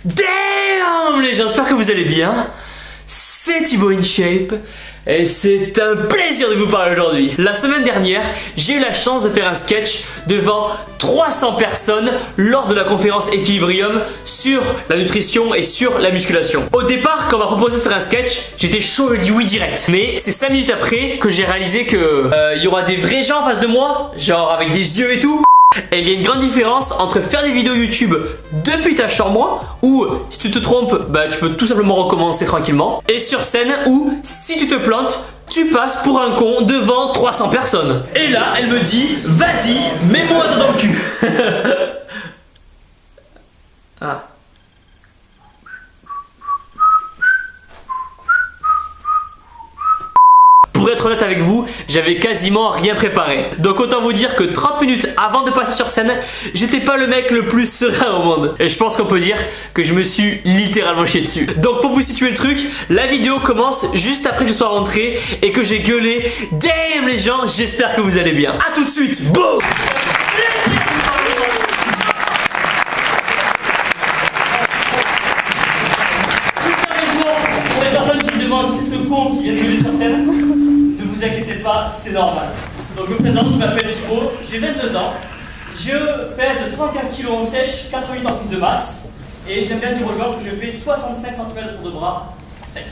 Damn les gens, j'espère que vous allez bien. C'est Thibaut InShape et c'est un plaisir de vous parler aujourd'hui. La semaine dernière, j'ai eu la chance de faire un sketch devant 300 personnes lors de la conférence Equilibrium sur la nutrition et sur la musculation. Au départ, quand on m'a proposé de faire un sketch, j'étais chaud, je dis oui direct. Mais c'est 5 minutes après que j'ai réalisé que il y aura des vrais gens en face de moi, genre avec des yeux et tout. Et il y a une grande différence entre faire des vidéos YouTube depuis ta chambre où si tu te trompes, bah, tu peux tout simplement recommencer tranquillement, et sur scène où si tu te plantes, tu passes pour un con devant 300 personnes. Et là, elle me dit, vas-y, mets-moi dans le cul. Ah. Pour être honnête avec vous, j'avais quasiment rien préparé. Donc autant vous dire que 30 minutes avant de passer sur scène, j'étais pas le mec le plus serein au monde. Et je pense qu'on peut dire que je me suis littéralement chié dessus. Donc pour vous situer le truc, la vidéo commence juste après que je sois rentré et que j'ai gueulé « Damn les gens, j'espère que vous allez bien ». A tout de suite, boum. Pour les personnes qui se demandent qui est ce con qui vient de gueuler sur scène, ne vous inquiétez pas, c'est normal. Donc je me présente, je m'appelle Thibaut, j'ai 22 ans, je pèse 75 kg en sèche, 88 en prise de masse, et j'aime bien dire aux gens que je fais 65 cm de tour de bras sec.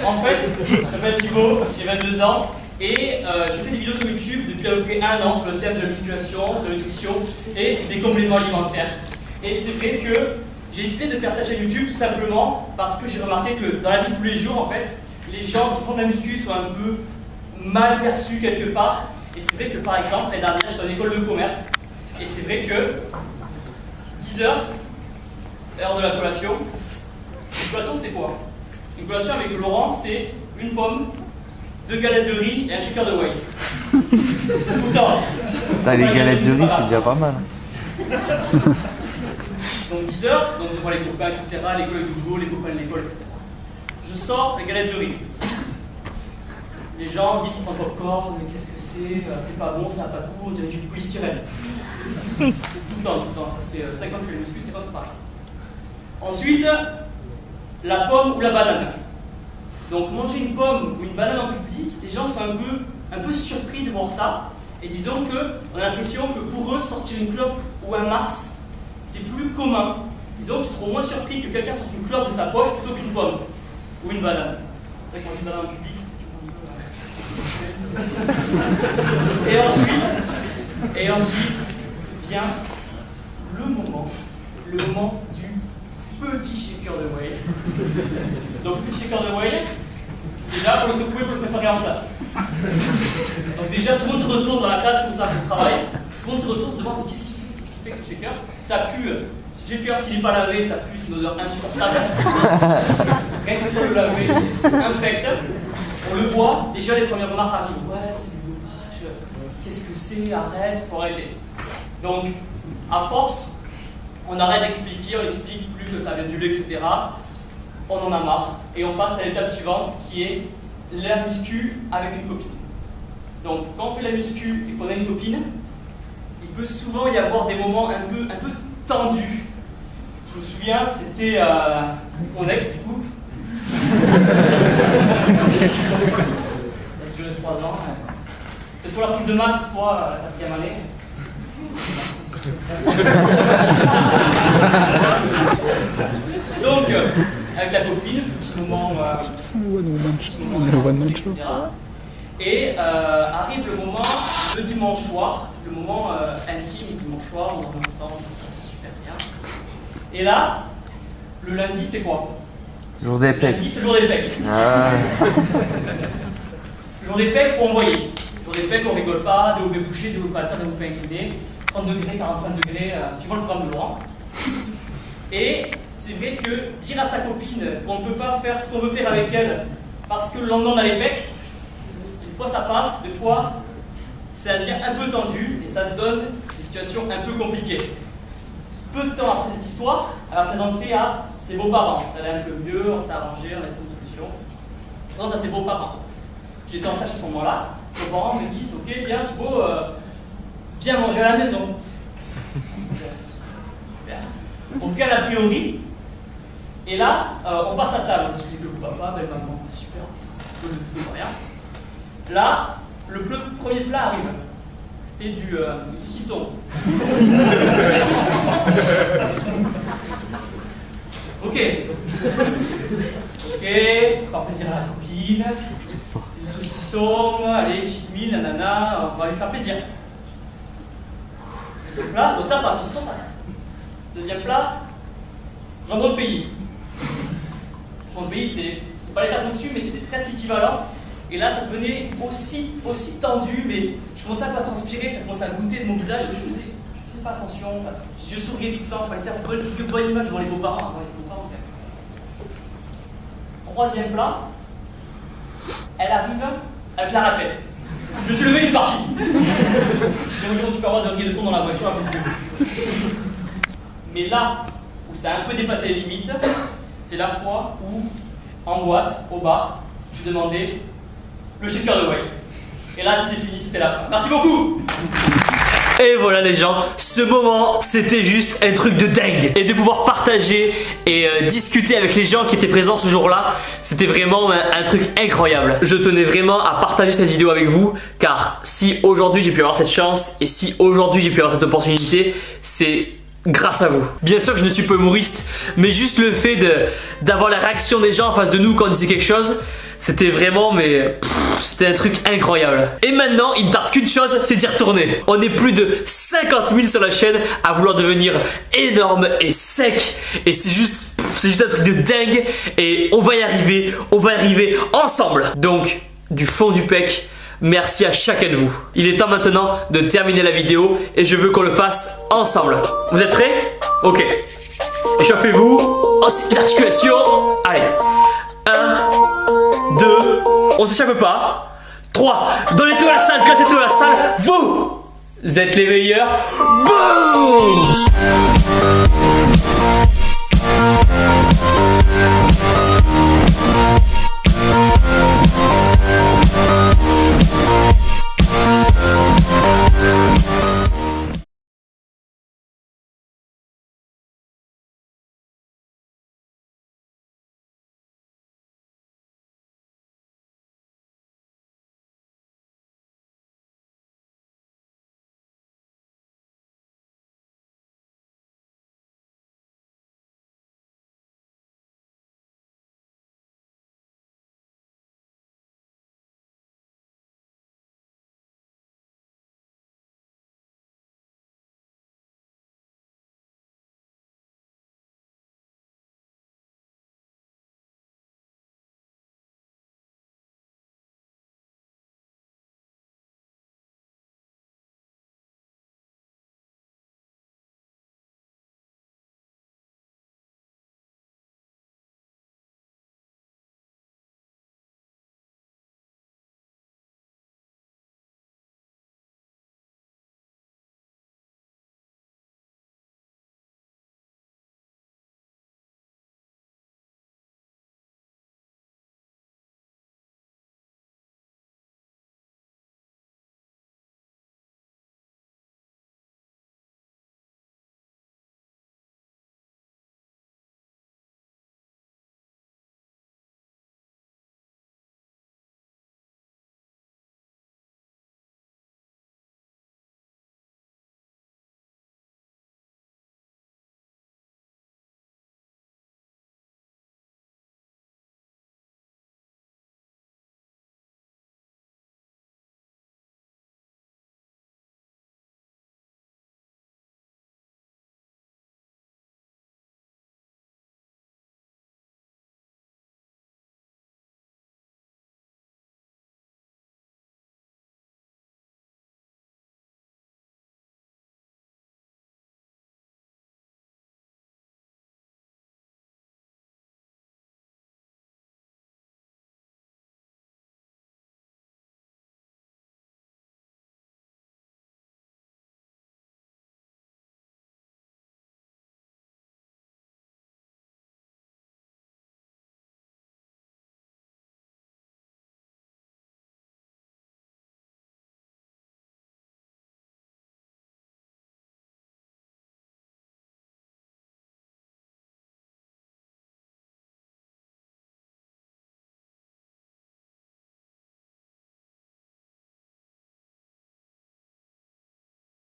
En fait, je m'appelle Thibaut, j'ai 22 ans, et je fais des vidéos sur YouTube depuis à peu près 1 an sur le thème de la musculation, de la nutrition et des compléments alimentaires. Et c'est vrai que j'ai décidé de faire cette chaîne YouTube tout simplement parce que j'ai remarqué que dans la vie de tous les jours, en fait, les gens qui font de la muscu sont un peu mal perçus quelque part. Et c'est vrai que par exemple, l'année dernière, j'étais en école de commerce. Et c'est vrai que 10h, l'heure de la collation. Une collation, c'est quoi? Une collation avec Laurent, c'est une pomme, 2 galettes de riz et un shaker de whey. Tout le temps. T'as les galettes de riz, c'est déjà pas mal. Donc 10h, donc devant les copains, etc., les collègues du boulot, les copains de l'école, etc. Je sors les galettes de riz. Les gens disent c'est sans popcorn, mais qu'est-ce que c'est pas bon, ça n'a pas de goût, on dirait du polystyrène. Tout le temps, ça fait 50 que je muscu, c'est pas pareil. Ensuite, la pomme ou la banane. Donc manger une pomme ou une banane en public, les gens sont un peu surpris de voir ça. Et disons qu'on a l'impression que pour eux, sortir une clope ou un Mars, c'est plus commun. Disons qu'ils seront moins surpris que quelqu'un sorte une clope de sa poche plutôt qu'une pomme ou une banane. C'est vrai que manger une banane en public, c'est toujours un peu... Et ensuite vient le moment du petit shaker de whey. Donc petit shaker de whey, déjà pour le secouer, il faut le préparer en classe. Donc déjà tout le monde se retourne dans la classe où on fait le travail, tout le monde se retourne, se demande qu'est-ce qu'il fait avec ce shaker. Ça pue, ce shaker s'il n'est pas lavé, ça pue, c'est une odeur insupportable. Rien qu'il faut le laver, c'est infect. On le boit, déjà les premières remarques arrivent, ouais c'est du dopage, qu'est-ce que c'est, arrête, faut arrêter. Donc à force, on arrête d'expliquer, on n'explique plus que ça vient du lait, etc. On en a marre et on passe à l'étape suivante qui est la muscu avec une copine. Donc quand on fait la muscu et qu'on a une copine, il peut souvent y avoir des moments un peu tendus. Je me souviens, c'était mon ex du coup. Ça a duré 3 ans. C'est soit la prise de masse, soit la 4e année. Donc, avec la copine, petit moment, etc. Et arrive le moment, le dimanche soir, le moment intime, le dimanche soir, on est ensemble, c'est super bien. Et là, le lundi, c'est quoi? Jour des pecs. Lundi, c'est le jour des pecs. Ah. Le jour des pecs, il faut envoyer. Le jour des pecs, on rigole pas, développé couché, développé haltère, développé incliné, 30 degrés, 45 degrés, suivant le programme de Laurent. Et c'est vrai que dire à sa copine qu'on ne peut pas faire ce qu'on veut faire avec elle parce que le lendemain on a les pecs, des fois ça passe, des fois ça devient un peu tendu et ça donne des situations un peu compliquées. Peu de temps après cette histoire, elle va présenter à ses beaux-parents. Ça allait un peu mieux, on s'était arrangé, on a trouvé une solution. Elle présente à ses beaux-parents. J'étais en stage à ce moment-là, mes parents me disent ok, viens Thibaut, viens manger à la maison. Super. Auquel a priori, Et là, on passe à table. On discute avec le papa, belle maman, super, tout le rien. Là, le premier plat arrive. C'était du saucisson. Ok. Ok, faire plaisir à la copine. C'est du saucisson, allez, petite mine, nanana, on va lui faire plaisir. Deuxième plat, donc ça passe, saucisson, ça passe. Deuxième plat, jambon de pays. Jambon de pays, c'est pas l'étape au-dessus, mais c'est presque équivalent. Et là, ça devenait aussi tendu, mais je commençais un peu à transpirer, ça commençait à goûter de mon visage, je faisais pas attention, je souriais tout le temps, il fallait faire une bonne image devant les beaux-parents. Troisième plat, elle arrive avec la raclette. Je me suis levé, je suis parti. J'ai dit, tu peux avoir de thon dans la voiture, je ne peux plus. Mais là où ça a un peu dépassé les limites, c'est la fois où, en boîte, au bar, j'ai demandé le shaker de whey. Et là, c'était fini, c'était la fin. Merci beaucoup. Et voilà les gens, ce moment c'était juste un truc de dingue. Et de pouvoir partager et discuter avec les gens qui étaient présents ce jour-là, c'était vraiment un truc incroyable. Je tenais vraiment à partager cette vidéo avec vous, car si aujourd'hui j'ai pu avoir cette chance et si aujourd'hui j'ai pu avoir cette opportunité, c'est grâce à vous. Bien sûr que je ne suis pas humoriste, mais juste le fait d'avoir la réaction des gens en face de nous quand on disait quelque chose, c'était vraiment, mais c'était un truc incroyable. Et maintenant, il me tarde qu'une chose, c'est d'y retourner. On est plus de 50 000 sur la chaîne à vouloir devenir énorme et sec. Et c'est juste un truc de dingue. Et on va y arriver ensemble. Donc, du fond du pec, merci à chacun de vous. Il est temps maintenant de terminer la vidéo et je veux qu'on le fasse ensemble. Vous êtes prêts? Ok. Échauffez-vous. Les articulations. Allez. 1, 2, on s'échappe pas. 3, donnez tout à la salle, cassez tout à la salle. Vous êtes les meilleurs. Boum!